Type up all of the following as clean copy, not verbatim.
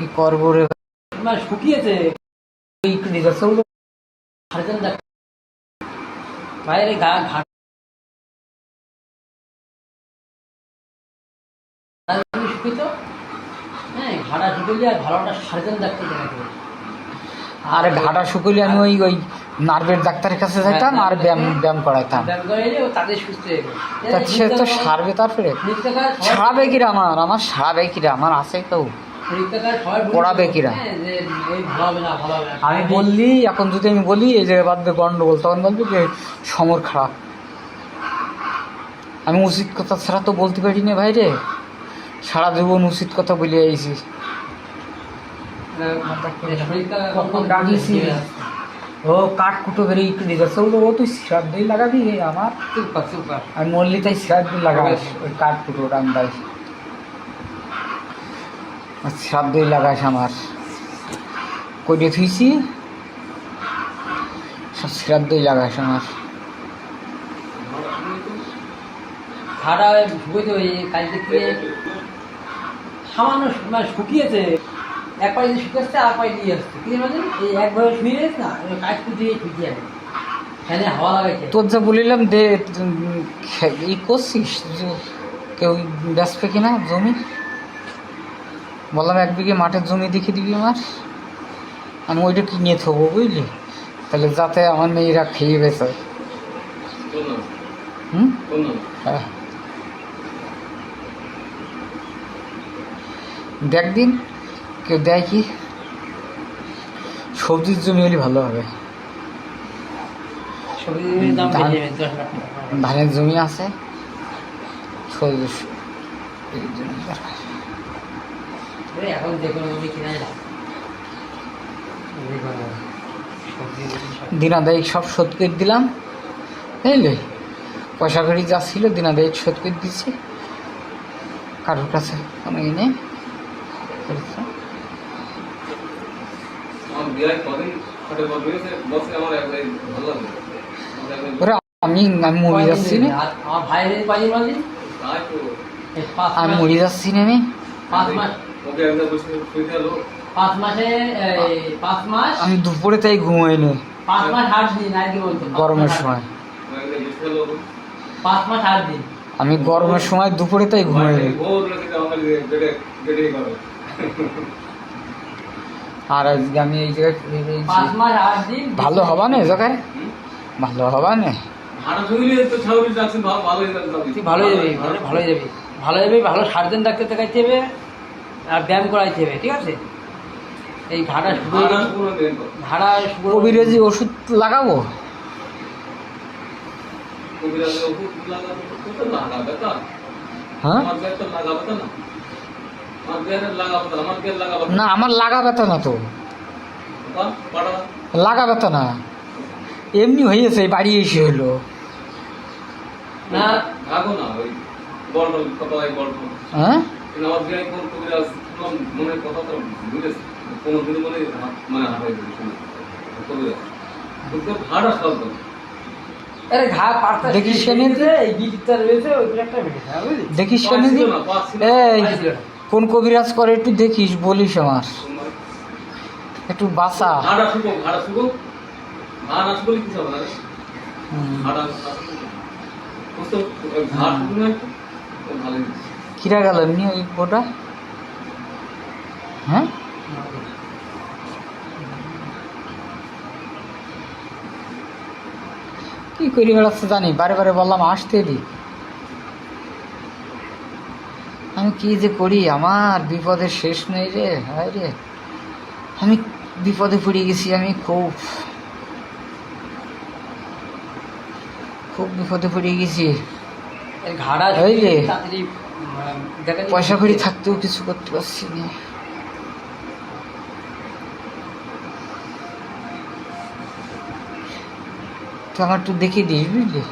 কি করবো রে শুকিয়েছে বাইরে ঘাট শুকিত। হ্যাঁ, ঘাটা শুকিয়ে আর ভালোটা সার্জেন ডাক্তার দেখাতে হবে। আর ঘাটা শুকলে আমি ওই নার্ভের ডাক্তারের কাছে যাইতাম আর ব্যায়াম করাইতাম। ব্যায়াম করাইলে তাদের সুস্থ হয়ে যাবে। সে তো সারবে, তারপরে সারাবে কিরা আমার সারাবে কিরা আমার আছে কেউ পড়াবে কিরা। আমি বললি এখন যদি আমি বলি এই যে বাদ গন্ডগোল, তখন বলবি যে সমর খারাপ। আমি উচিত কথা ছাড়া তো বলতে পারি না ভাই রে, সারা জীবন উচিত কথা বলে আইছি। ও কাঠ কুটো বেরিয়ে একটু দিয়ে যাচ্ছে, ও তুই সিরাপ দিয়ে লাগাবি আমার। আমি মল্লি তাই সিরাপ দিয়ে লাগাইস ওই কাঠ কুটো রান্দাই, সিরাপ দিয়ে লাগাইস আমার কইরে থুইছি, সব সিরাপ দিয়ে লাগাইস আমার। ঘাটা শুকিয়েছে ওই কালকে থেকে সামান্য শুকিয়েছে। এক পায়ে শুকিয়ে আসছে আর পায়ে দিয়ে আসছে, কি মানে এই একভাবে শুয়ে গেছে না, কাজ কুটিয়ে শুকিয়ে আছে, ফ্যানে হাওয়া লাগাইছে। তোর যা বলিলাম দে ই করছিস, কেউ বেচবে কিনা জমি, বললাম 1 বিঘে মাঠের জমি দেখে দিবি আমার, আমি ওইটা কিনে থবো বুঝলি, তাহলে যাতে আমার মেয়েরা খেয়ে বেছে। হ্যাঁ, দেখ দিন কেউ দেয় কি, সবজির জমি হলে ভালো হবে। ধানের জমি আছে, দিনাদায়িক সব শোধ করে দিলাম বুঝলি, পয়সা করি যা ছিল দিনাদায়িক শোধ করে দিচ্ছি, কারোর কাছে কোনো ই নেই। আমি মরে যাচ্ছি না, আমি মরে যাচ্ছি না, আমি 5 মাস আমি দুপুরে তাই ঘুমাইনি 5 মাস 8 দিন আর কি বলতো, গরমের সময় 5 মাস 8 দিন আমি গরমের সময় দুপুরে তাই ঘুমাইনি। আর আজকে আমি এই জায়গায় 5 মাস 8 দিন ভালো হবা না, জায়গায় ভালো হবা না, ভালো যাবে, ভালো যাবে, ভালো সার্জেন ডাক্তার দেখাইতে হবে আর ব্যায়াম করাইতে হবে, ঠিক আছে। এই ঘাটা কবিরাজি ওষুধ লাগাবো, হ্যাঁ না আমার লাগাবে তো না, তো লাগাবে তো না, এমনি হয়েছে বাড়ি এসে হলো না। হ্যাঁ দেখিস কোন কবিরাজ করে একটু দেখিস, বলিস আমার একটু বাসা। কিরা গেল এমনি ওই গোটা, হ্যাঁ কি করি বেড়াচ্ছে জানি, বারে বারে বললাম আসতে দি, আমি কি যে করি, আমার বিপদের শেষ নেই রে, হায় রে আমি বিপদে পড়ে গেছি, আমি খুব বিপদে পড়ে গেছি। ঘাড়া পয়সা করি থাকতেও কিছু করতে পারছি না। তো আমার একটু দেখিয়ে দিস বুঝলি,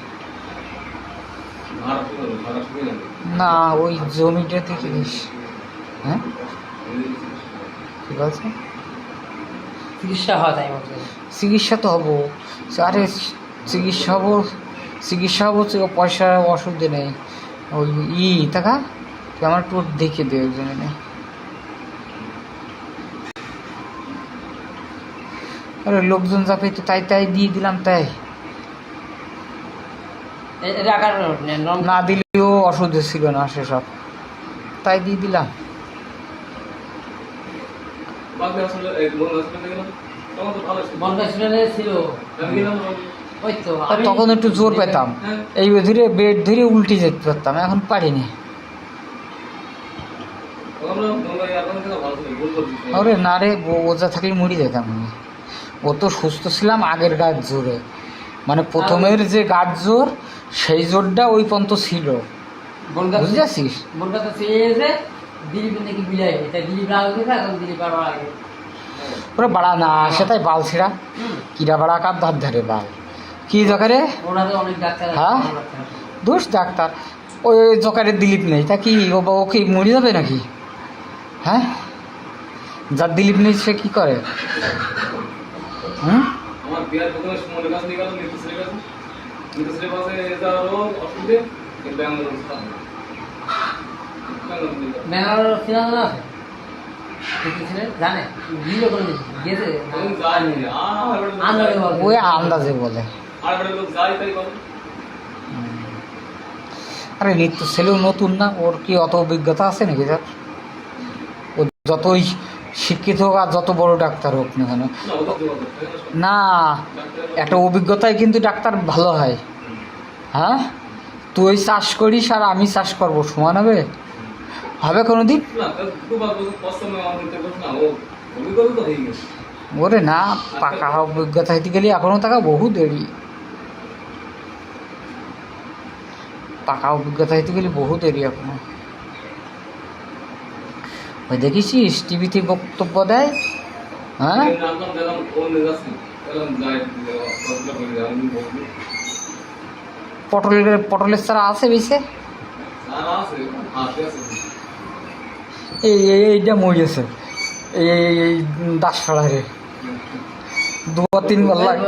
না ওই জমিটা দেখে দিস। হ্যাঁ ঠিক আছে, চিকিৎসা হয় তাই চিকিৎসা তো হবো, আরে চিকিৎসা হবো পয়সা অসুবিধে নেই, ওই টাকা তুই আমার একটু দেখে দে ওই জন্য। আরে লোকজন যা পেতো তাই তাই দিয়ে দিলাম, তাই এটা আকার না দিলেও অসুবিধা ছিল না সেসব, তাই দিয়ে দিলাম। বনগা স্টুডেন্টে ছিল ওই তো আর তখন একটু জোর পেতাম, এই ধরে বেড ধরে উল্টে যেতে পারতাম, এখন পারিনি। আরে না রে, ওজা থাকলে মরে যেতাম আমি। ও তো সুস্থ ছিলাম আগের গাছ জোরে, মানে প্রথমের যে গাছ জোর সেই জোরটা ওই পর্যন্ত ছিল, বনগা বুঝতে পারছিস? বনগাতে চেয়েছে দিলীপ নাকি বিলাই, এটা দিলীপ রাগ হয়েছে, এখন দিলীপ আর আগে ওরা বাড়া না আসে তাই বাল ছিঁড়া, কিরা বাড়া কার ধার ধারে বাল কি দরকারে? ওনাদের অনেক ডাক্তার আছে, হ্যাঁ? ভালো ডাক্তার আছে। দোষ ডাক্তার, ওই জকারের দিলীপ নেই তা কি ওকে মরে যাবে নাকি? হ্যাঁ, যার দিলীপ নেই সে কি করে? হুম, আমার বিয়ার প্রথমে মনে কাজ নিয়ে গেল নিতুশ্রী কাছে, নিতুশ্রী কাছে যাওয়ারও অসুবিধে ব্যাঙ্গালোর ব্যাঙ্গালোর সিনেমা আছে জানে বিয়ে করে গেছে ওই আন্দাজে বলে। আর লোক যাই তাই করে। আরে নিত্য ছেলেও নতুন না, ওর কি অত অভিজ্ঞতা আছে নাকি? স্যার ও যতই শিক্ষিত হোক আর যত বড় ডাক্তার হোক না কেন, না একটা অভিজ্ঞতায় কিন্তু ডাক্তার ভালো হয়। হ্যাঁ, তুই চাষ করিস আর আমি চাষ করবো, সমান হবে? হবে কোনো দিন? ওরে না, পাকা অভিজ্ঞতা হইতে গেলে এখনো টাকা বহু দেরি, পাকা অভিজ্ঞতা হইতে গেলে বহু দেরি এখনো। ওই দেখিস টিভিতে বক্তব্য দেয়, হ্যাঁ পটলের ছাড়া আছে বেশি, এইটা মরিয়েছে এই দাসপাড়ারে 2-3 বার লাগে।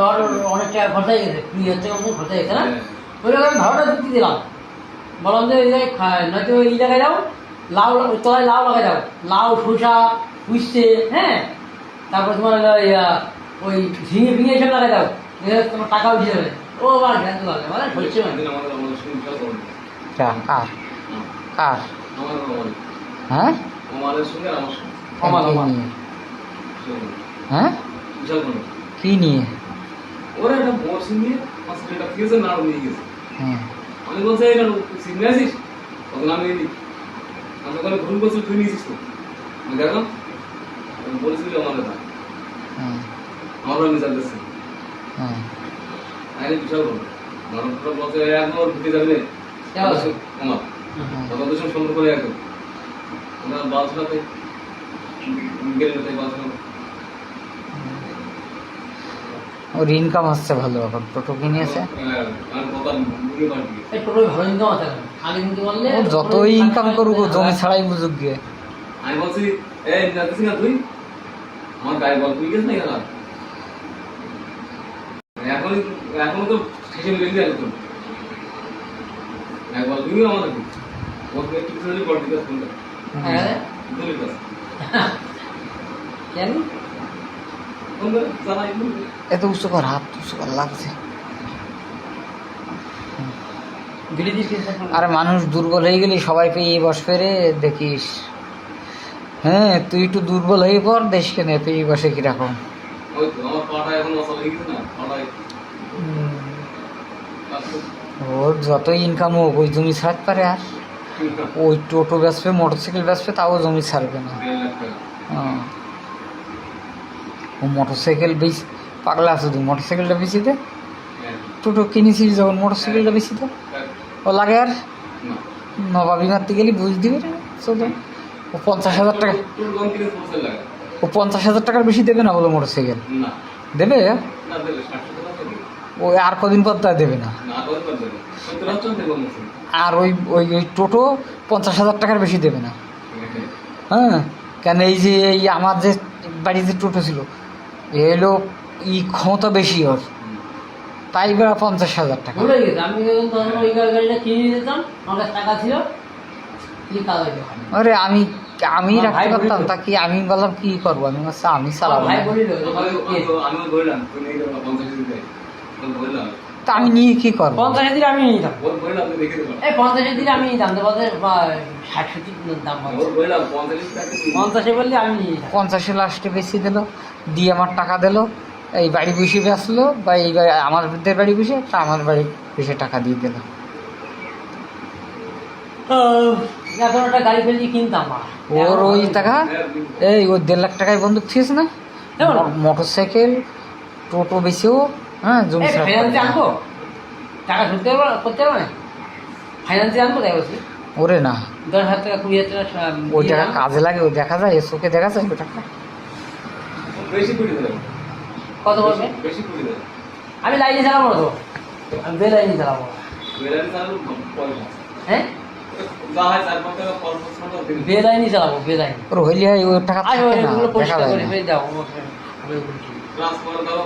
অনেক টাকা খরচা গেছে, 20,000 টাকা খরচা গেছে না? ওই রকম ভাড়াটা যুক্তি দিলাম, বললাম যে নয়তো এই জায়গায় যাও, লাউ তলায় লাউ লাগাই দাও, লাউ শসা উঠছে, হ্যাঁ, তারপর তোমার ওই ঝিঙে ফিঙে এসব লাগাই দাও, তোমার টাকাও দিয়ে যাবে। ও আমার জ্ঞান তো লাগে মানে হচ্ছে কার কার হ্যাঁ হ্যাঁ কি নিয়ে? ওরা একটা বড় নিয়ে হসপিটাল গেছে না নিয়ে গেছে। হ্যাঁ, আমি বলছি এটা সিগনে আছিস, তখন আমি আমি ওখানে ভুল বলছি, তুই নিয়েছিস তো? আমি দেখলাম বলেছিলি আমার কথা, আমারও আমি জানতেছি। আইনে বিশাল বলো মানুষটা বলছে একবার ঢুকে যাবে আমার তখন তো সব সুন্দর করে একদম ওনার বালছাতে গেলে তাই বালছাতে ওর ইনকাম আসছে ভালো, এখন টোটো কিনেছে, ও যতই ইনকাম করুক ও জমি ছাড়াই বুঝুক গিয়ে। আমি বলছি এই যাচ্ছিস না তুই, আমার গায়ে বল তুই গেছ না কেন? এখন এখন তো শেষে মিলে গেল তো একবার তুমিও আমাদের ওকে একটু কিছু বল দিতে ফোন কর। হ্যাঁ দুই কাজ কেন ফোন কর জানাই এত উঁচু কর, হাত উঁচু কর লাগছে। আরে মানুষ দুর্বল হয়ে গেলে সবাই পেয়ে বসবে রে, দেখিস। হ্যাঁ, তুই একটু দুর্বল হয়ে পর, দেশকে নে পেয়ে বসে কিরকম। ওই তো আমার পাটা এখন মশলা হয়ে গেছে না, পাটায় ওর যতই ইনকাম হোক ওই জমি ছাড়তে পারে, আর ওই টোটো বেচবে মোটরসাইকেল বেচবে তাও জমি ছাড়বে না। 1.5 লাখ টাকা। ও মোটরসাইকেল বেশ পাগলা আছে, তুই মোটরসাইকেলটা বেশি দে, হ্যাঁ, টোটো কিনেছিস যখন মোটরসাইকেলটা বেশি দে, ও লাগে আর না নবাবি মারতে গেলে বুঝ দিবে না শুধু। ও 50,000 টাকা, তোর কম কিনে পৌঁছে লাগে ও 50,000 টাকার বেশি দেবে না বলো মোটরসাইকেল না দেবে? না দেবে 60 টাকা দেবে ও আর কদিন পর তা দেবে না। না করে দেবে 70 টাকা দেবে আর ওই ওই ওই টোটো 50,000 টাকার বেশি দেবে না। হ্যাঁ, কেন এই যে এই আমার যে বাড়িতে যে টোটো ছিল এলো ক্ষমতা বেশি ওর, তাই বেড়া 50,000 টাকা। ভুলে গেছে, আমি যখন তখন ওই গাড়িটা কিনে নিতাম, আমার কাছে টাকা ছিল, কি কাজ হইতো? আরে আমি আমি আমার রাখতে ভাই পারতাম, বলিল। তা কি আমি বললাম কি করবো, আমি বলছি আমি চালাবো ভাই না। বলিল আমি বললাম তুই নিয়ে যাবো 50 দিতে বললাম তা আমি নিয়ে কি করবো? 50 দিলে আমি নিয়ে নিতাম। বললাম তুই দেখে দেবো এই 50 দিলে আমি নিতাম, তো বলতে 60-70 দাম বলছে। বললাম 50 টাকা 50 বললে আমি নিয়ে নিতাম। 50 লাস্টে বেশি দিল, দিয়ে আমার টাকা দিল, এই বাড়ি বসে বেসলো, বা এই আমাদের বাড়ি বসে, তা আমার বাড়ি বসে টাকা দিয়ে দিল। এখন একটা গাড়ি ফেলি কিনতাম আর। ওর ওই টাকা, এই ওই 1.5 লাখ টাকায় বন্দুক থিস না, কেমন? মোটর সাইকেল টোটো বেশিও, হ্যাঁ জমি ছাড়া ফাইন্যান্সে করবে না। আনবো, টাকা ঢুকতে পারবো, করতে পারবো না, ফাইন্যান্সে আনবো, তাই বলছি। ওরে না, 10,000 টাকা 20,000 টাকা ওই দিয়ে টাকা আনবো। কাজে লাগে, ওই দেখা যায়, চোখে দেখা যায় ওই টাকা। বেশি করে দেবো কত বলবে? বেশি করে দেবো আমি লাইনে চালাবো না তো, আমি বে লাইনে চালাবো। বেলান চালু পয়সা হ্যাঁ, যা হয় 4-5 টাকা খরচ করতে দিবি বে লাইনে চালাবো, বে লাইনে। ওর হইলে ওই টাকা আয় থাকে না, ওইগুলো দেখা পরিষ্কার যায় করে না। ফেলে দাও। ক্লাস করে দাও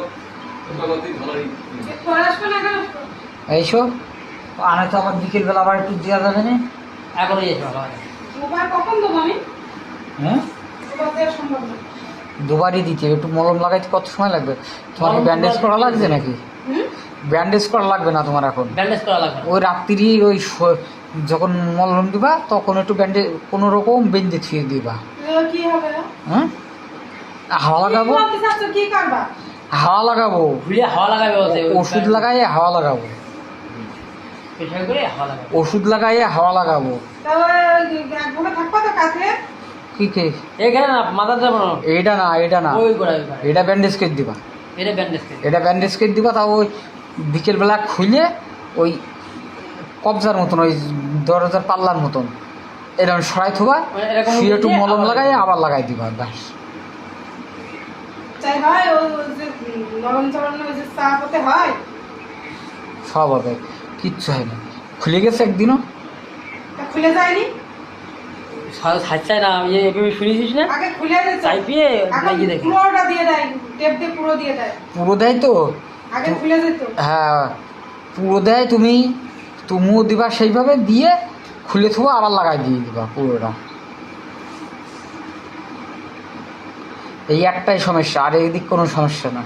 তোমাকে ভালোই পড়াশোনা কেন? এইসব আনে তো আবার বিকেলবেলা আবার একটু দেওয়া যাবে না। এখন এই এসো ভালো। মোবাইল কখন দেবো আমি? হ্যাঁ, মোবাইল দেওয়া সম্ভব না। দুবারই দিতে, একটু মলম লাগাইতে কত সময় লাগবে তোমার? মলম ব্যান্ডেজ লাগাতে- করা লাগছে নাকি? হুম? ব্যান্ডেজ করা লাগবে না তোমার এখন। ব্যান্ডেজ করা লাগবে না। ওই রাত্রি ওই যখন মলম দিবা তখন একটু ব্যান্ডেজ কোনো রকম বেঁধে থুয়ে দিবা। কি হবে? হ্যাঁ, হাওয়া লাগাবো, কি করতে চাচ্ছ, কি করবা? হাওয়া লাগাবো, ঘুরিয়ে হাওয়া লাগাবে বলতে, ওষুধ লাগাইয়ে হাওয়া লাগাবো, প্রেশার করে হাওয়া লাগাবে। ওষুধ লাগাইয়ে হাওয়া লাগাবো। তাহলে একভাবে থাকবা তো কাছে? কি কে? এখানে না, মাথা যাবো না, এইটা না, এটা না, ওই গোড়া ওই গোড়া। এটা ব্যান্ডেজ করে দিবা, এটা ব্যান্ডেজ করে। এটা ব্যান্ডেজ করে দিবা। তাও ওই বিকেলবেলা খুলে ওই কবজার মতন, ওই দরজার পাল্লার মতন এরকম সরাই থুবা, মানে এরকম শুয়ে একটু দিয়ে মলম আবার লাগাই আবার লাগাই দিবা, ব্যাস। চাই হয় ওই যে নরম চরম ওই যে চাপ হতে হয়। সব হবে, কিচ্ছু হয় না। খুলে গেছে একদিনও? তা খুলে যায়নি? ছাড়ছাই না, এভাবে শুনেছিস না, আগে খুলে যেত। চাই পিয়ে এখন লাগিয়ে দেখি। পুরোটা দিয়ে দেয়, টেপ দিয়ে পুরো দিয়ে দেয়। পুরো দেয় তো, আগে খুলে যেত। হ্যাঁ পুরো দেয়, তুমিও দিবা সেইভাবে, দিয়ে খুলে থুবা আবার লাগাই দিয়ে দিবা পুরোটা। এই একটাই সমস্যা, আর এদিক কোনো সমস্যা না।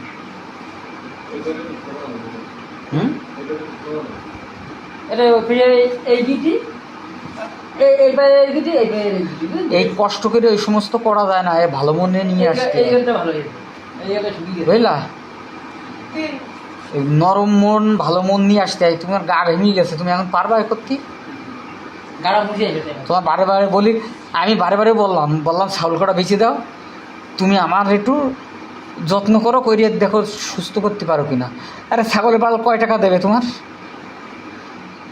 হুম, এটা ফিরে এই গিটি, এইবারে এই গিটি, এইবারে এই গিটি, বুঝলি? এই কষ্ট করে ওই সমস্ত করা যায় না, এ ভালো মনে নিয়ে আসতে এই হয়। গানটা ভালো হয়েছে, এই গানটা ঢুকিয়ে দিয়েছে। বুঝলা, কি? এই নরম মন ভালো মন নিয়ে আসতে হয়। তোমার গা ভেঙে গেছে, তুমি এখন পারবা এ করতে? গাড়া মুছে যাবে। তোমার বারে বারে বলি, আমি বারে বারে বললাম ছাগল কটা বেঁচে দাও, তুমি আমার একটু যত্ন করো, করিয়ে দেখো সুস্থ করতে পারো কিনা। আরে ছাগলের পাল কয় টাকা দেবে তোমার?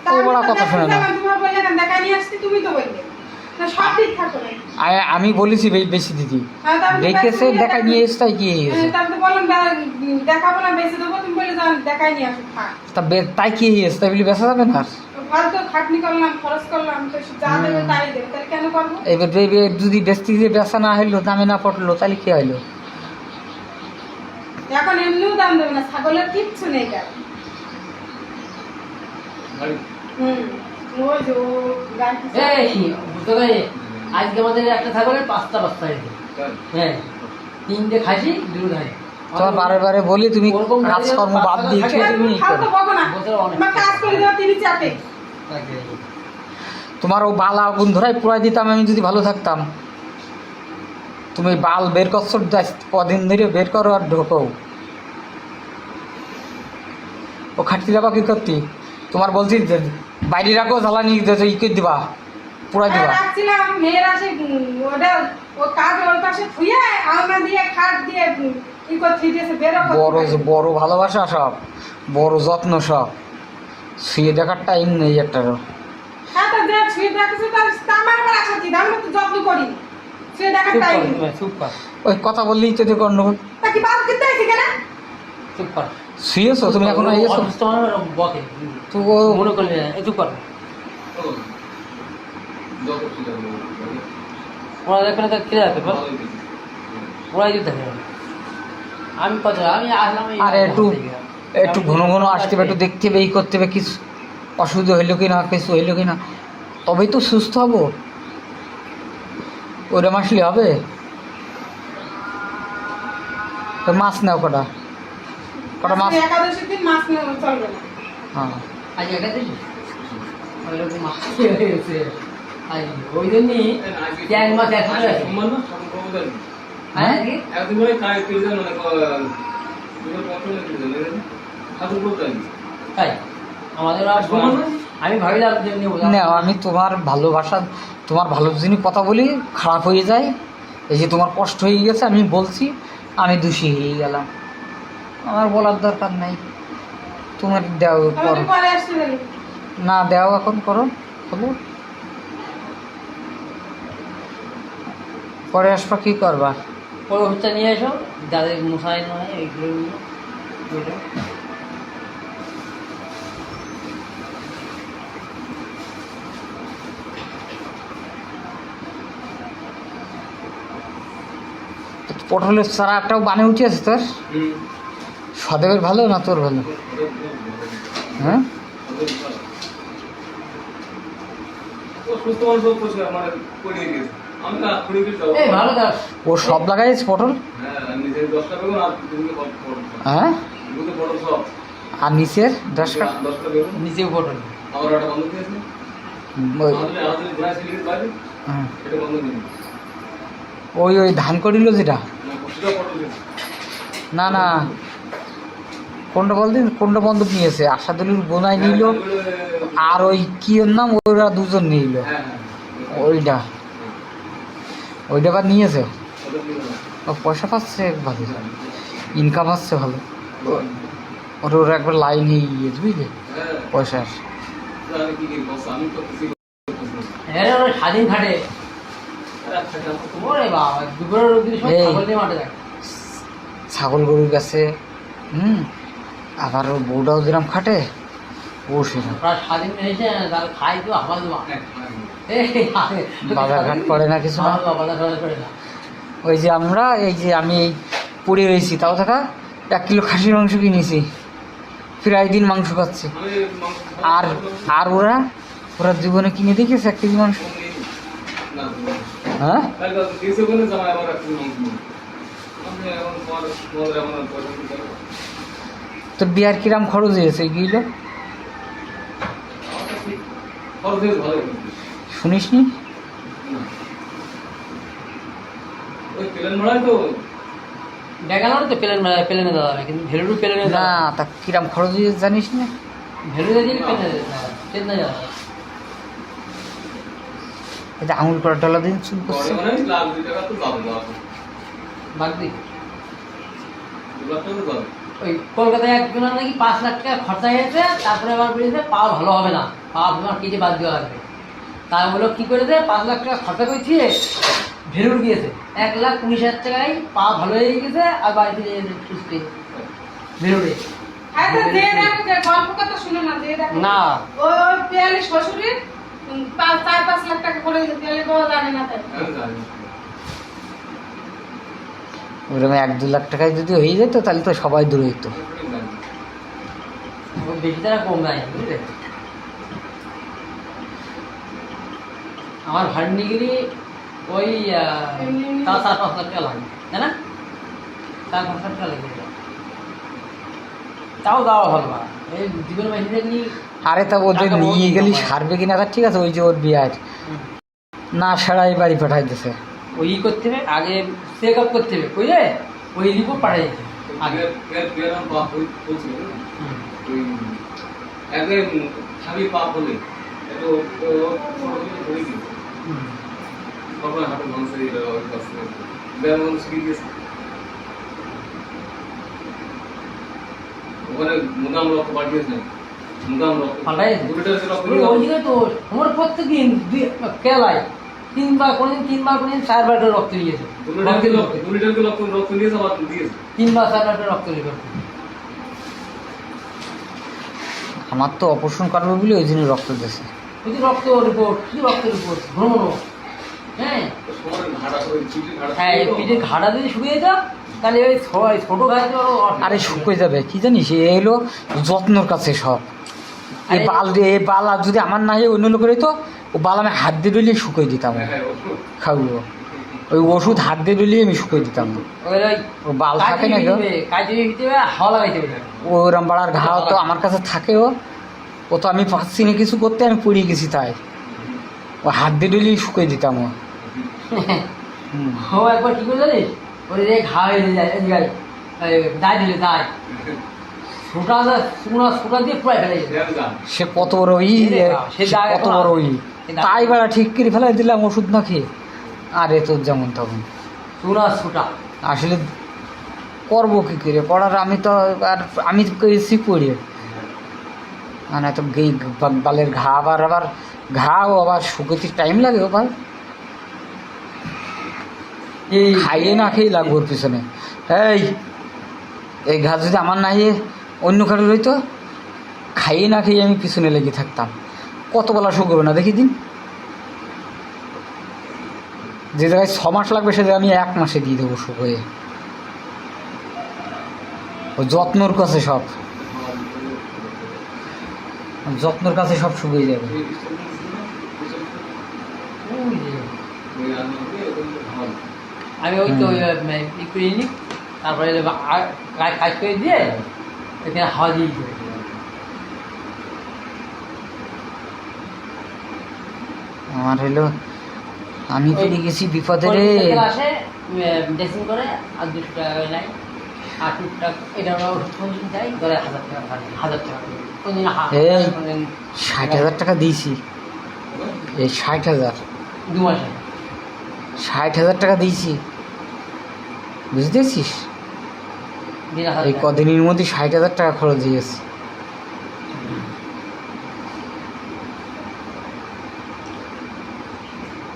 তা ও আমি বড় তো কথা শোনে না। দেখছিলাম, তোমার বললে কেন দেখাই নিয়ে আসছি, তুমি তো বললে না সব ঠিক থাকো না। আমি বলেছি বেশি দিদি, হ্যাঁ, তা আমি তো দেখেছে বেশি দেখাই নিয়ে এসে তাই কি হয়েছে? তারপর তো বললাম দেখাবো না, বেঁচে দেবো। তুমি বলে যান দেখাই নিয়ে আসো, থাক। তা তাই কি হয়েছে, তাই বলি বেচা যাবে না? আর ফালতু খাটনি করলাম, খরচ করলাম, তো যা দেবে তাই দেবে, তাহলে কেন করবো? এবার যদি বেচতে গিয়ে বেচা না হইলো, দামে না পড়লো, তাহলে কি হইলো? এখন এমনিও দাম দেবে না, ছাগলের কিচ্ছু নেই কেন। হুম, ওই যে ও গান কি- এই বুঝতে পারি, আজকে আমাদের একটা ছাগলের 5টা বাচ্চা হয়েছে। হ্যাঁ, 3টে খাসি, 2 ধাই। তোমার বারে বারে বলি তুমি ওরকম কাজকর্ম বাদ দিয়ে থাকে, খেয়ে তুমি ফালতু বকো না। বছরে অনেক। তোমার কাজ করে দেওয়া তিনি চাটে। তোমার ও বাল আগুন ধরাই পুরাই দিতাম আমি যদি ভালো থাকতাম। তুমি বাল বের করছো, কদিন ধরে বের করো আর ঢোকো। ও খাটতে যাবা কি করতে? তোমার বলছি যে বাইরে রাখো, জ্বালানি ই করে দিবা, পুরাই দিবা। রাখছিলাম, মেয়েরা সে ওটা ও কাজ ওর পাশে থুয়ে আলনা দিয়ে খাট দিয়ে কি করতে দিয়েছে, বেরো করতে বড় পারেনি। বড় ভালোবাসা সব, বড় যত্ন সব, শুয়ে দেখার টাইম নেই একটারও। হ্যাঁ, তো যে ছুঁয়ে দেখেছে তার আমার আবার আশা কি, আমি তো যত্ন করি, ছুঁয়ে দেখার চুপ টাইম কর, নেই। চুপ কর, ওই কথা বললেই তো গন্ডগোল। তা কি বাদ কিনতে হয়েছে কেন? চুপ কর। শুয়েছো তুমি এখনো এসো অসুস্থ মানুষ ওরকম বকে, তো ও মনে করলে না, চুপ কর। ওরা দেখবে না, কে যাবে বল? ওরাই যদি থাকে। আমি আসলাম এই আর একটু ঘন ঘন আসতে হবে, একটু দেখতে হবে, এই করতে হবে, কিছু অসুবিধা হইলো কি না, কিছু হইলো কি না, তবেই তো সুস্থ হবো। ওরা মাসলি হবে? তো মাছ নাও কটা কটা মাছ? আজকে একাদশীর দিন মাছ নেওয়া চলবে না। হ্যাঁ আজ একটা দিন ওইরকম মাছ হয়ে গেছে। আজ ওই জন্যই ট্যাং মাছ একসাথে আছে। সোমবার না ঠাকুর করবো জানি হ্যাঁ নাকি? একদিন করে কাজ করে যান মানে দুটো পটল করে ঠাকুর করবো জানি তাই আমাদের আর সোমবার না? আমি ভাবিলাম যে নেবো না আমি তোমার ভালোবাসা তোমার ভালোর জন্য কথা বলি, খারাপ হয়ে যায়। এই যে তোমার কষ্ট হয়ে গেছে আমি বলছি, আমি দোষী হয়ে গেলাম, আমার বলার দরকার নাই। তোমার দেও আমি করো, তো পরে আসতে পারি। না দেও এখন করো, বলো পরে আসবা কি করবা? পরে হচ্ছে নিয়ে এসো যাদের মশাই নয় এইগুলো নিয়ে ওইটা। পটলের চারা একটাও বানে উঠেছে তোর? হুম সদেবের ভালো না তোর ভালো? হ্যাঁ ও সুস্থ মানুষ পরিষ্কার মানে করে গেছে আমি না করে গেছি এই ভালো দাস ও সব লাগাইছে পটল? হ্যাঁ নিজের 10 টাকা বেগুন আর দুটো পটল হ্যাঁ দুটো পটল সব আর নিচের 10 টাকা 10 টাকা বেগুন নিচেও পটল আমার একটা বন্ধ দিয়েছে ওই আমাদের ঘোড়া ছিল বাইরে হ্যাঁ। এটা বন্ধ দিন ওই ওই ধান করিল যেটা? না সেটা পটল দিয়েছে না না কোনটা বলদিন কোনটা বন্ধক নিয়েছে? আশাদুলির বোনাই নিল আর ওই কি ওর নাম, ওরা দুজন নিল। হ্যাঁ হ্যাঁ ওইটা ওইটা আবার নিয়েছে, ওটা দিল না ও পয়সা পাচ্ছে ভালো, ইনকাম আসছে ভালো। ওর ওরা একবার লাইন হয়ে গিয়েছে বুঝলে হ্যাঁ পয়সার। আমি কি বস আমি তো কিছু হ্যাঁ ওরা স্বাধীন খাটে। ওরে বাবা দুপুরের রোদ দিলে সব এই। ছাগল নিয়ে মাঠে যায়। ছাগল গরুর কাছে আবার ওর বউটাও যেরকম খাটে ও সেরকম। প্রায় স্বাধীন হয়েছে তাহলে খাই তো আবার দেওয়া বাজারঘাট করে না কিছু না। বাজার করে না। ওই যে আমরা এই যে আমি এই পড়ে রয়েছি তাও থাকা 1 কিলো খাসির মাংস কিনেছি, প্রায় দিন মাংস খাচ্ছি। আর আর ওরা ওরা জীবনে কিনে দেখেছে 1 কেজি মাংস? হ্যাঁ তো বিয়ার কিরাম খরচ হয়েছে গিলো শুনিস নি? বেগানোর তো প্লেনে দেওয়া হবে কিন্তু ভেলুরও প্লেনে না দেওয়া তা কিরাম খরচ হয়েছে জানিস না? ভেলুরে দিলে প্লেনে চেন্নাই যাওয়া হবে। এটা আঙুল করা ডলা দিন চুল করছে। বাগদি ওই কলকাতায় একজনের নাকি 5 লাখ টাকা খরচা হয়েছে, তারপরে আবার বলেছে পা ভালো হবে না, পা তোমার কেটে বাদ দেওয়া লাগবে। তাই বলো কি করেছে, 5 লাখ টাকা খরচা করেছি ভেলুর গিয়েছে, 1,19,000 টাকায় পা ভালো হয়ে গেছে আর বাড়িতে যেয়ে সুস্থ ভেলুরে। হ্যাঁ তো যে দেখো যে গল্প কথা শুনে না, যে দেখো না ওই ওই পেয়ালি শ্বশুরের 4-5 লাখ টাকা করে দিতে পেয়ালি বাবা জানে না তাই। ওরকম 1-2 লাখ টাকায় যদি হয়ে যেত তাহলে তো সবাই দূরে যেত। বেশি টাকা কম নাই বুঝলে। আমার ভান্ডিগিরি ওই তাও 4-5 লাখ টাকা লাগে তাই না, 4-5 লাখ টাকা লেগে যায়। তাও দাও ভালো না এই জীবন মেশিনে নিয়ে। আরে তা ওদের নিয়ে গেলি সারবে কিনা তা ঠিক আছে, ওই যে ওর বিয়ার না সারাই বাড়ি পাঠাই দিছে। ওই করতে হবে আগে, চেক আপ করতে হবে বুঝলে, ওই রিপোর্ট পাঠিয়ে দিতে আগে। স্বামী পাপ হলে একটু হাঁটু ভাঙছে ব্যায়াম শিখে গিয়েছে ওখানে মুগাম রক্ত পাঠিয়েছে মুগাম রক্ত তো তোমার প্রত্যেকদিন কেলায় 3 বার কোনদিন 4 বার রক্ত দিয়েছে, 2 লিটার রক্ত দিয়েছে আবার দিয়েছে 3 বার 4 বার রক্ত দিয়েছে। আমার তো অপারেশন করবে বলে ওই জন্য রক্ত দিয়েছে। ওই যে রক্ত রিপোর্ট, কি রক্ত রিপোর্ট ভ্রমণ। হ্যাঁ হ্যাঁ পিঠের ঘাড়া যদি শুকিয়ে যেত তাহলে ওই ছোট ঘাড়ে আরে শুকিয়ে যাবে কি জানিস, এ এলো যত্নর কাছে সব। এই বাল দিয়ে এই বাল আর যদি আমার না হয় অন্য লোকের তো ও বাল আমি হাত দিয়ে ডলে শুকিয়ে দিতাম খাবো। ওই ওষুধ হাত দিয়ে ডলিয়ে আমি শুকিয়ে দিতাম না। ওই ও বাল থাকে না গো, কাজে দিতে হবে, হাওয়া লাগাইতে হবে। ওরম পাড়ার ঘা তো আমার কাছে থাকে। ও তো আমি পাচ্ছি না কিছু করতে, আমি পড়ে গেছি তাই ও হাত দিয়ে ডলিয়ে শুকিয়ে দিতাম। ও হুম। ও একবার কি করে জানিস, ওই যে ঘা হয়ে যায়, দায় দিলে দায় সুটা দিয়ে পুরাই ফেলে সে কত বড় সে সে কত বড় তাই বেড়া ঠিক করে ফেলাই দিলাম ওষুধ না খেয়ে। আরে তোর যেমন তখন সুটা আসলে করবো কি করে, পড়ার আমি তো আর আমি করেছি পড়ে মানে তো বালের ঘা আবার ঘাও আবার শুকোতে টাইম লাগে। ও ভাই খাইয়ে না খেয়ে লাগবো ওর পিছনে। এই ঘা যদি আমার না হয়ে অন্য কারো রইতো, খাইয়ে না খেয়ে আমি পিছনে লেগে থাকতাম। কত বেলা শুকোবে না দেখি দিন, যে জায়গায় 6 মাস লাগবে সে জায়গায় আমি 1 মাসে দিয়ে দেবো শুকোয়ে। ও যত্নর কাছে সব, যত্নর কাছে সব শুকিয়ে যাবে। আমি ওই তো ই করে নিই, তারপরে কাজ করে দিয়ে এখানে হাওয়া দিয়ে দিই। আমার হলো আমি পড়ে গেছি বিপদে রে। আসে ড্রেসিং করে আর 200 টাকা নেয়, আর টুকটাক এটা ওষুধ দেয়, ধরে 1000 টাকা কোনদিন এই 60,000 টাকা দিয়েছি। এই 60,000 2 মাসে 60,000 টাকা দিয়েছি, বুঝতেছিস? এই কদিনের মধ্যে 60,000 টাকা খরচ দিয়েছে।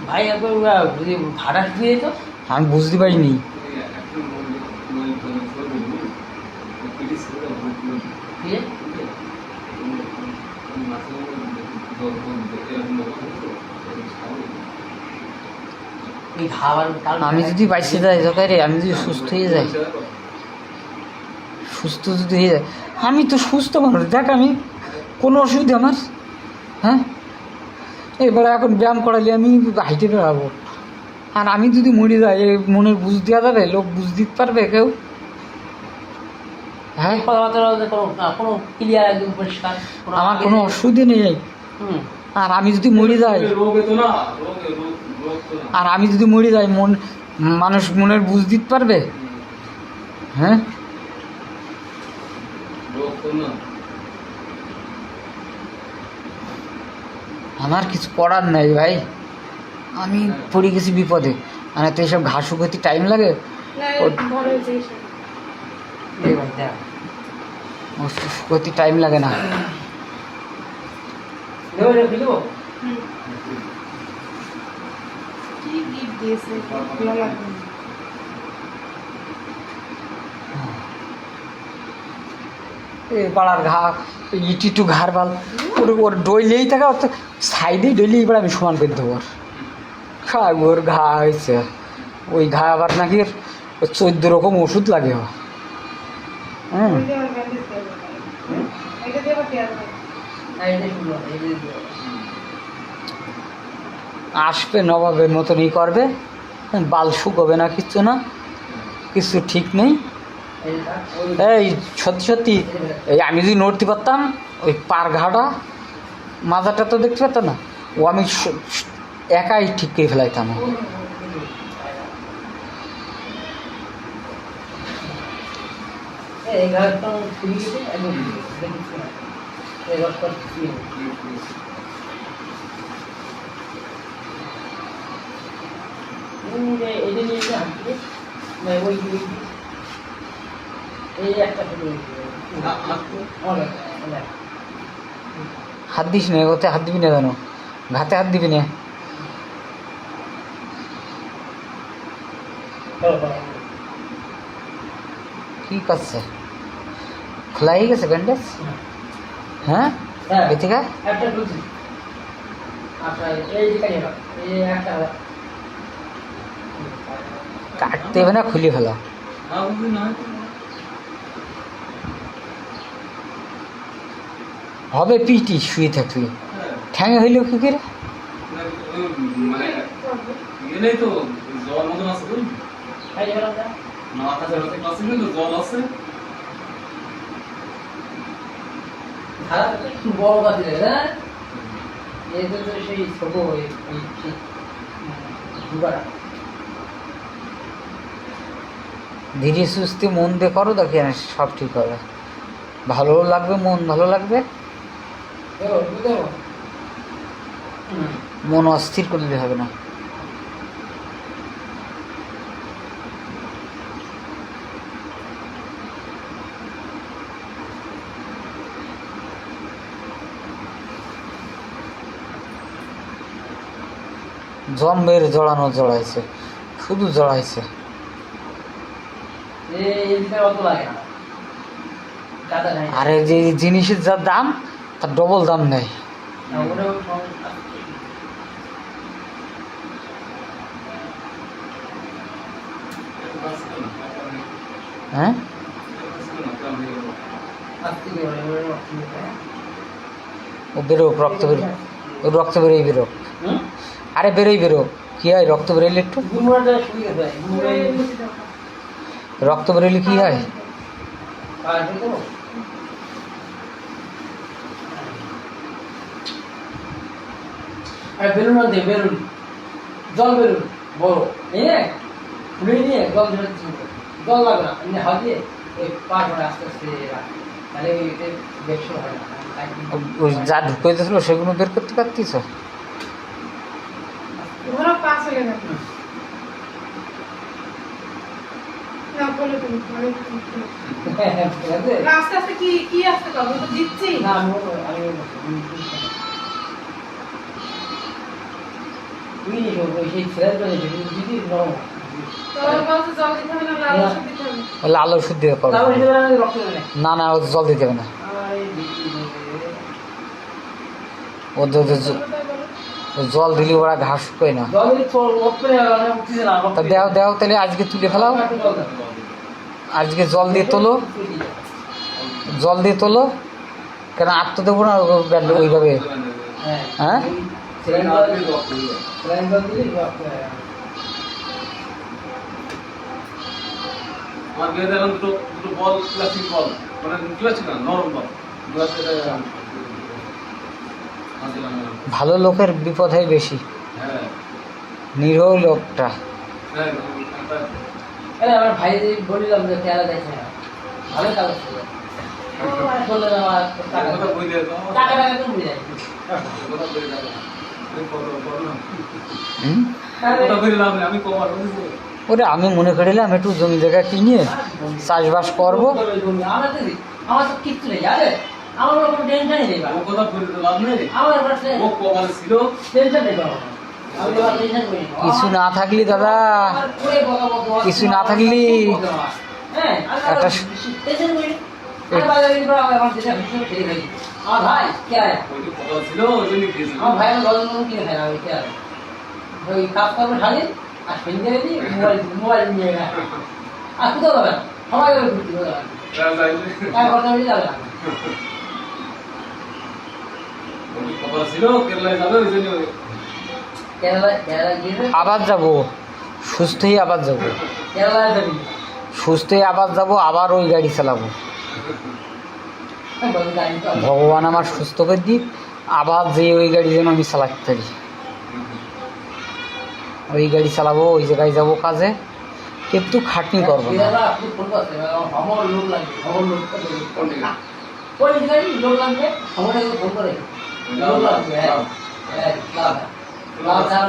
ভাই একবার যদি ভাড়া শুয়ে যেত আমি বুঝতে পারিনি। আমি যদি বাইসে যাই রে, আমি যদি সুস্থ হয়ে যাই, সুস্থ যদি হয়ে যায়, আমি তো সুস্থ মানুষ। দেখ আমি কোনো অসুবিধা আমার, হ্যাঁ এবারে এখন ব্যায়াম করালে আমি হাইটে বেড়াবো। আর আমি যদি মরে যাই, মনের বুঝ দেওয়া যাবে? লোক বুঝ দিতে পারবে কেউ? হ্যাঁ আমার কোনো অসুবিধা নেই। আর আমি যদি মরে যাই, আর আমি যদি মরে যাই, মানুষ মনের বুঝ দিতে পারবে? হ্যাঁ আমার কিছু করার নেই ভাই, আমি পড়ে গেছি বিপদে। মানে তো এইসব ঘাস শুকোতে টাইম লাগে, শুকোতে টাইম লাগে না। এই পাড়ার ঘা ইটি ঘাড় বাল ওর ডইলেই থাকে, ওর সাইডে ডইলেই এবার আমি সমান করে দেবো। ওর ঘা হয়েছে, ওই ঘা আবার নাকি 14 রকম ওষুধ লাগে। হুম আসবে নবাবের মতন ই করবে, বাল শুকোবে না, কিচ্ছু না, কিছু ঠিক নেই। এই সত্যি সত্যি এই আমি যদি নড়তে পারতাম, ওই পার ঘাটা মাজাটা তো দেখতে পারতাম না, ও আমি একাই ঠিক করে ফেলাইতাম। হাত দিস না, ওতে হাত দিবি না, কেন ঘাতে হাত দিবি না। কি করছে? খোলা হয়ে গেছে ব্যান্ডেজ? হ্যাঁ বেঁচে গা কাটতে হবে না, খুলে ফেলা হবে। পিটি শুয়ে থাকলে ঠ্যাঙে হইলেও কি করে? জল মতন আছে বুঝলি খাই গেলাম না না কাছে হতে ক্লাসে কিন্তু জল আছে ধারা বড় গাছ রে হ্যাঁ এই তো সেই ছোট ওই দুবার ধীরে সুস্থে মন দিয়ে করো, দেখি সব ঠিক হবে। ভালো লাগবে, মন ভালো লাগবে। মন অস্থির করলে হবে না। জম্বের জড়ানো জড়াইছে, শুধু জড়াইছে। আরে যে জিনিসের যা দাম তার ডবল দাম নেই। হ্যাঁ ও বেরোক, রক্ত বেরো, ও রক্ত বেরোই বেরোক। আরে বেরোই বেরোক, কি হয় রক্ত বেরোইলে একটু রক্ত বেরোইলে কি হয়? বেলুন আনতে বেলুন, জল বেলুন বড় নিয়ে ফুলে নিয়ে জল জল লাগবে না, এমনি হাত দিয়ে ওই পাশ করে আস্তে আস্তে তাহলে এতে ব্যবসা হয় না। ওই যা ঢুকাইতেছিল সেগুলো বের করতে পারতিস? ওরা পাস হয়ে গেল না বলে তুমি আস্তে আস্তে কি কি আসতে পারবো তো দিচ্ছি না আমি তুই সেই ছেলেটা দিদি নরম তোর কাছে জল দিতে হবে না লাল ওষুধ দিতে হবে? লাল ওষুধ দিয়ে করো। রক্ত দেবে না না, ও জল দিতে হবে না। ওদের জল দিলে ওরা ঘাস শুকোয় না। তা দেও দেও, তাহলে আজকে তুলে ফেলাও, আজকে জল দিয়ে তোলো, জল দিয়ে তোলো। কেন আর তো দেবো না ওইভাবে। হ্যাঁ আমার মেয়েদের এখন দুটো দুটো বল, প্লাস্টিক বল, মানে প্লাস্টিক না, নরম বল। ভালো লোকের বিপদ হয় বেশি, হ্যাঁ নিরহ লোকটা। হ্যাঁ আমার ভাই বলিলাম যে কেলা দেখে না ভালো কাগজ বললে আমার টাকা কথা বই দিয়ে দাও, টাকা টাকা তো বুঝে যায় কথা বই দাও, আমি বললাম হুম? কথা বই লাভ নেই, আমি কমার বুঝছো। ওরে আমি মনে করিলাম একটু জমি জায়গা কিনে চাষবাস করবো। আমার তো কিচ্ছু নেই আরে আমার কোনো টেনশনই নেই ও কথা বই লাভ নেই, আমার ও কমার ছিল। টেনশন নেই বাবা আমি আবার টেনশন করি না। কিছু না থাকলি দাদা, আমার পুরো বকা কিছু না থাকলি হ্যাঁ একটা টেনশন করি না। আমি বাজারে গিয়ে আমার যেটা ভীষণ খেয়ে খাই আমার ভাই কে আয় ওই যে কথা ছিল ওই জন্য গিয়েছিল। আমার ভাই আমার গজন মতন কিনে খাই না ওই কে আয় ওই কাজ করবে ঢালি আর সন্ধ্যে দিই মোবাইল নিয়ে গেছে আর কোথাও যাবে না সবাই যাবে ঘুরতে যাবে এক ঘন্টা বেরিয়ে যাবে না কথা ছিল কেরালায় যাবে ওই জন্য কেরালায় গিয়ে আবার যাব, সুস্থই আবার যাব, কেরালায় যাবি সুস্থই আবার যাব, আবার ওই গাড়ি চালাবো। গাড়ি তো ভগবান আমার সুস্থ করে দিক, আবার যে ওই গাড়ি যেন আমি চালাতে পারি। ওই গাড়ি চালাবো, ওই জায়গায় যাবো কাজে, কিন্তু খাটনি করবো না। কেরালা খুব ফোন করছে আমার লোক লাগবে আমার লোক ওই গাড়ি লোক লাগবে আমার ফোন করে লোক লাগবে হ্যাঁ লাভ আর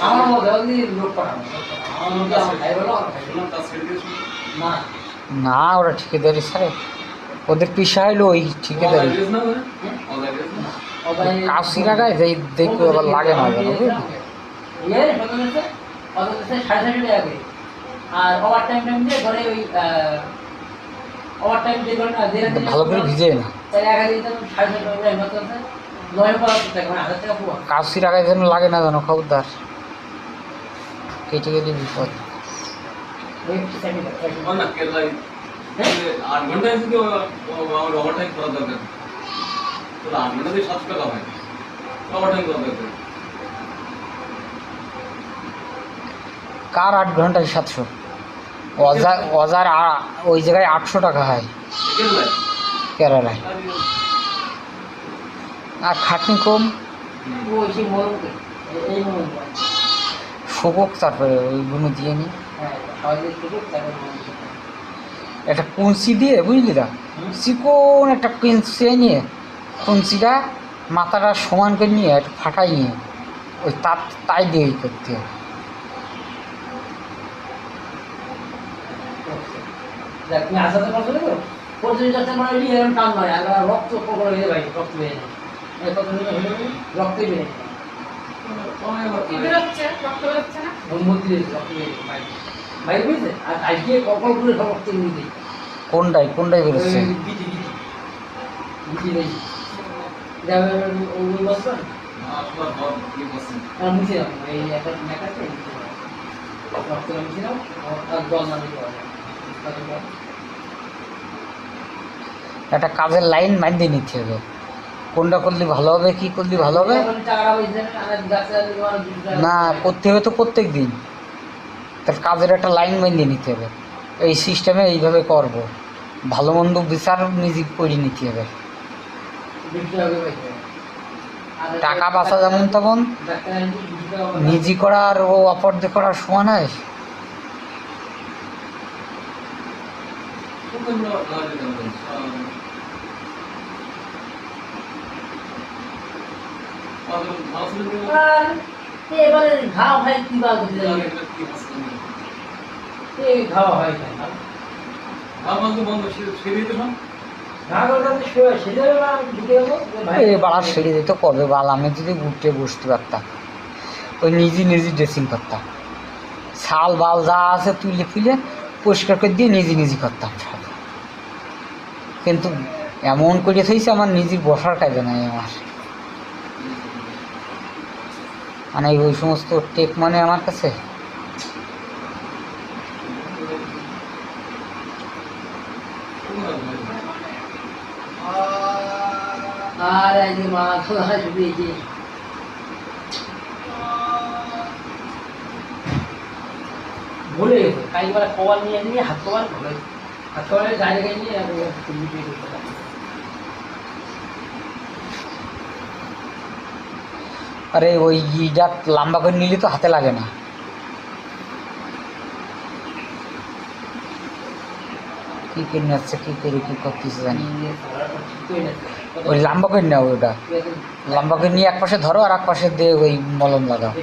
আমার মধ্যে যদি লোক পাঠানো আমার মধ্যে আমার ভাই বলো আমার ভাই বলো না না, ওরা ঠিকাদারি ছাড়ে, ওদের পিসা হইলো ওই ঠিকাদারি। কাশি লাগায় যে দেখবে আবার লাগে না কেন, বুঝলি? আর ওভার টাইম দিয়ে ধরে ওই ওভার টাইম দিয়ে ধরে না ভালো করে ভিজে না, তাহলে এক হাজার 7.5 মতো আছে 9 টাকা পুরো কাশি লাগায় যেন লাগে না যেন, খবরদার কেটে গেলে বিপদ। না কেরালায় 8 ঘন্টায় যদি আমার ওভার টাইম করা দরকার, তাহলে 8 ঘন্টা দিয়ে 7 টাকা হয়, ওভার টাইম করা দরকার। কার 8 ঘন্টায় 700? অজার ওই জায়গায় 800 টাকা হয় কেরালায়। আর খাটনি কম, ওই সেই মরম এই মরম শোকক, তারপরে ওইগুলো দিয়ে নিই হ্যাঁ সবাই শুধু তারপর একটা কঞ্চি দিয়ে, বুঝলি দা, চিকন একটা কঞ্চি নিয়ে কঞ্চিটা মাথাটা সমান করে নিয়ে একটু ফাটাই নিয়ে ওই তাই দিয়ে করতে হবে। তুমি আসাতে পারছো না তো প্রতিদিন যাচ্ছে মানে এরকম টান নয় আর রক্ত পকড় হয়ে ভাই রক্ত বেড়ে যায় এই কত রক্তই বেড়ে যায় কি বেরোচ্ছে রক্ত বেরোচ্ছে না মন্দির রক্ত বেড়ে যায় ভাই ভাই বুঝলে আর আজকে কপাল করে সব রক্ত নিয়ে দিই কোনটাই বেরোচ্ছে? গিটি গিটি গিটি নেই যাবে ওই বসবে আর মুছে দাও এই একটা মেকাতে রক্ত মুছে দাও আর জল না দিতে হবে একটা কাজের লাইন মাইন্ডে নিতে হবে, কোনটা করলে ভালো হবে, কি করলে ভালো হবে। না, করতে হবে তো প্রত্যেক দিন, তার কাজের একটা লাইন মাইন্ডে নিতে হবে। এই সিস্টেমে এইভাবে করব, ভালো মন্দ বিচার নিজে করে নিতে হবে। টাকা বাঁচা যেমন তেমন, নিজে করা আর ও অপরদের করার সমান হয়। এবারে ঘাও ভাই কি বা ঘাও হয় বাড়ার সেরে দিত কবে বাল, আমি যদি উঠে বসতে পারতাম, ওই নিজে ড্রেসিং করতাম, ছাল বাল যা আছে তুলে ফুলে পরিষ্কার করে দিয়ে নিজে করতাম সব। কিন্তু এমন করে থাকছে আমার নিজের বসার কাজে নাই আমার, মানে ওই সমস্ত টেক মানে আমার কাছে। আর এই যে মা ধোয়া দিয়েছে ভুলে গেছে কাইবার কবার নিয়ে হাত কবার ভুলে হাত কবারের জায়গায় নিয়ে আরে ওই ইটা লম্বা করে নিলে তো হাতে লাগে না, কি করে নিচ্ছে, কি করে কি করতেছে জানি। ওই লম্বা করে নাও, ওটা লম্বা করে নিয়ে এক পাশে ধরো আর এক পাশে দিয়ে ওই মলম লাগাও।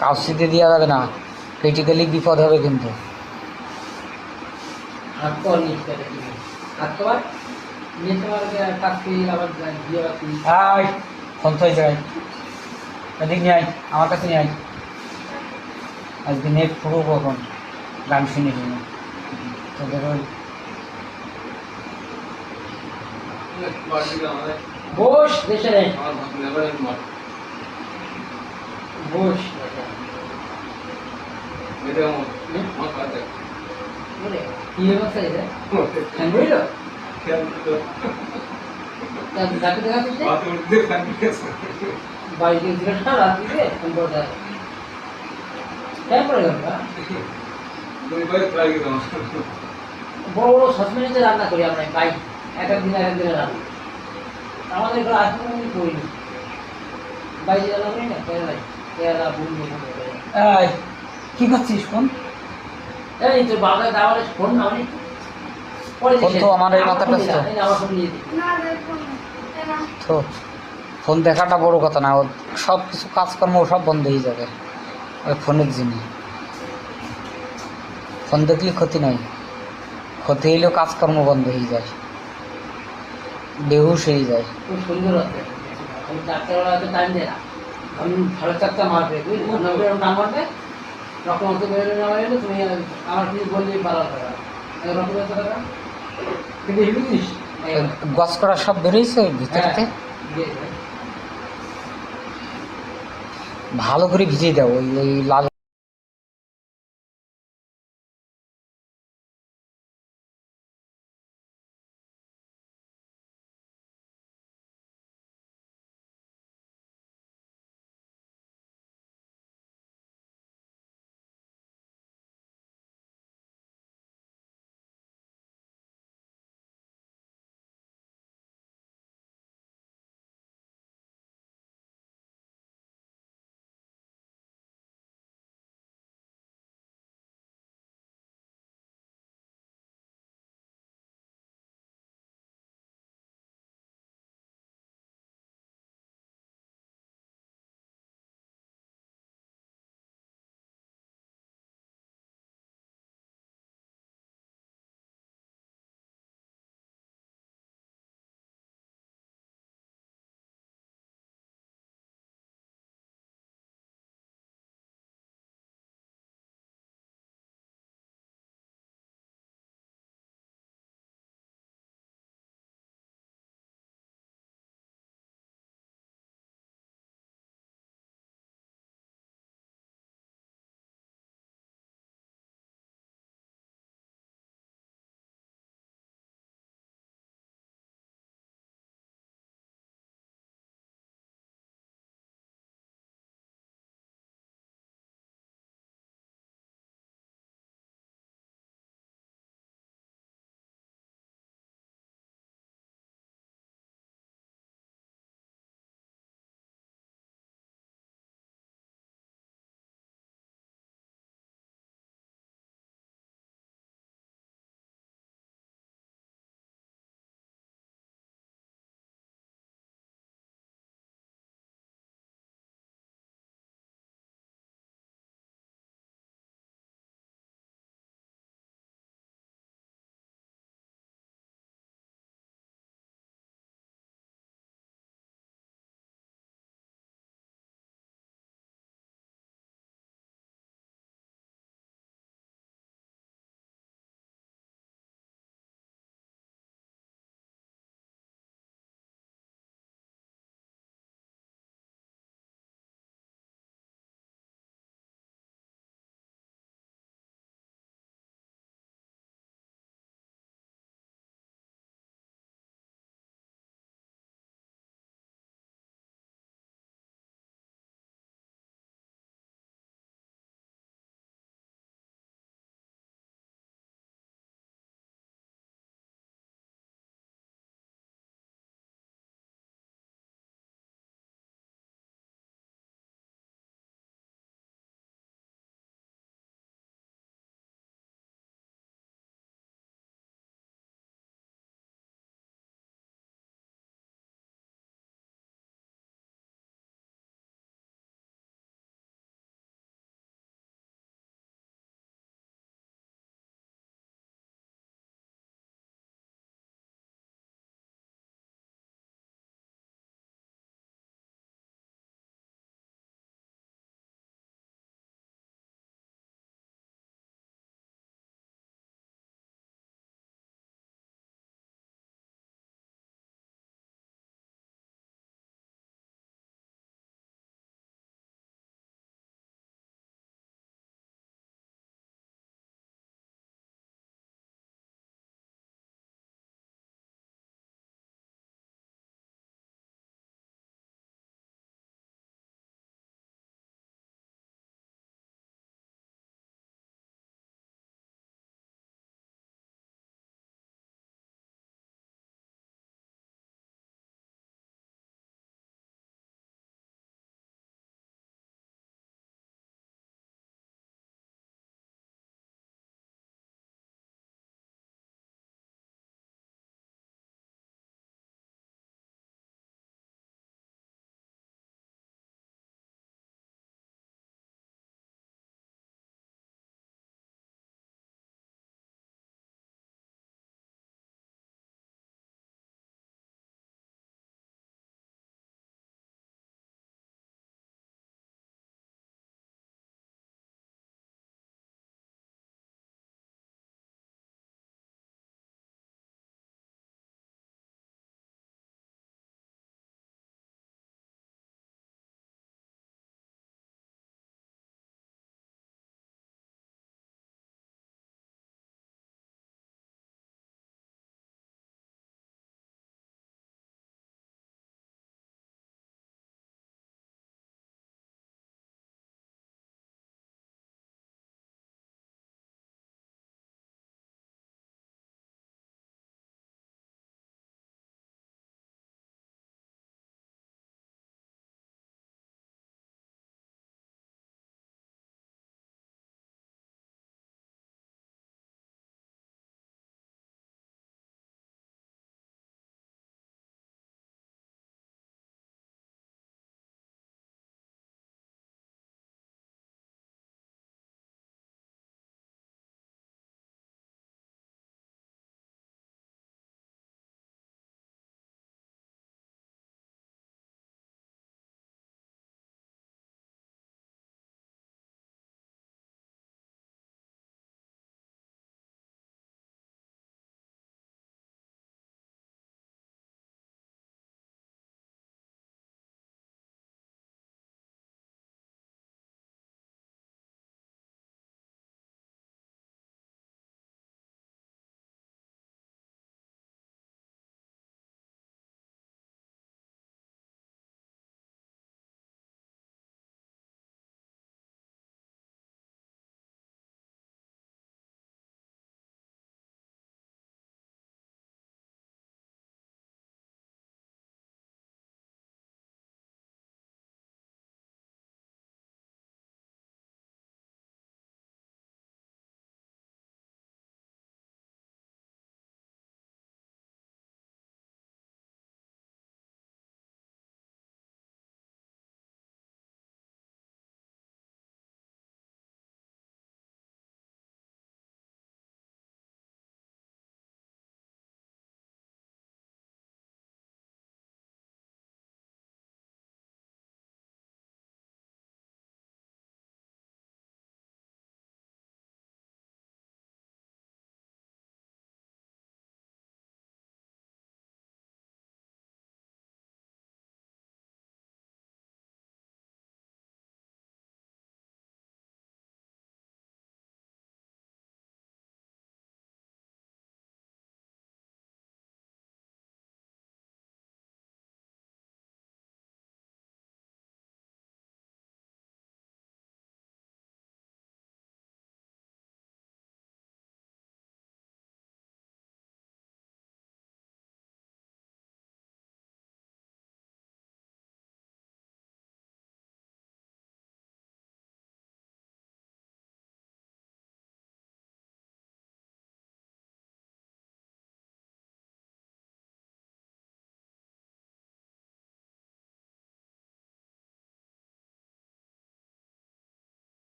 কাউসিতে দেওয়া যাবে না, ক্রিটিক্যালি বিপদ হবে কিন্তু। ফোন তো যায়, এদিক নিয়ে আয়, আমার কাছে নিয়ে আয়, আজকে নেট পুরো কখন গান শুনে শুনে তোদের ওই বস দেশে নেই বস কি অবস্থা এটা হ্যাঁ বুঝল ডাক্তার দেখাচ্ছিস বাইকে জিজ্ঞাসা রাত্রিতে বড় বড় সসপ্যানেতে রান্না করি আমরা, বাইক এক দিনে রান্না আমাদের ঘরে আজ পর্যন্ত করিনি, বাইরে রান্না করি না কেরালায়, কেরালা বুঝলি কি করছিস ফোন? এই তোর বাবা দাওয়ারে ফোন না অনেক পরে তো আমার এই মাথাটা আমার ফোন নিয়ে না দেখুন এরা তো ফোন দেখাটা বড় কথা না, ওর সব কিছু কাজকর্ম সব বন্ধ হয়ে যাবে ওই ফোনের জন্য। ফোন দেখলে ক্ষতি নয়, ক্ষতি হইলেও কাজকর্ম বন্ধ হয়ে যায়, বেহুশ হয়ে যায়। খুব সুন্দর আছে আমি ডাক্তারওয়ালা হয়তো টাইম দেয় না, আমি ভালো চারটা মারবে বুঝলি টান মারবে রক্ত মতো বেরোলে না বেরোলে তুমি আমার কিছু বললে ভালো হবে রক্ত বেরোতে পারবে কিন্তু হেবি জিনিস গছ করা সব বেরোইছে ওই ভিতরতে, ভালো করে ভিজিয়ে দাও ওই লাল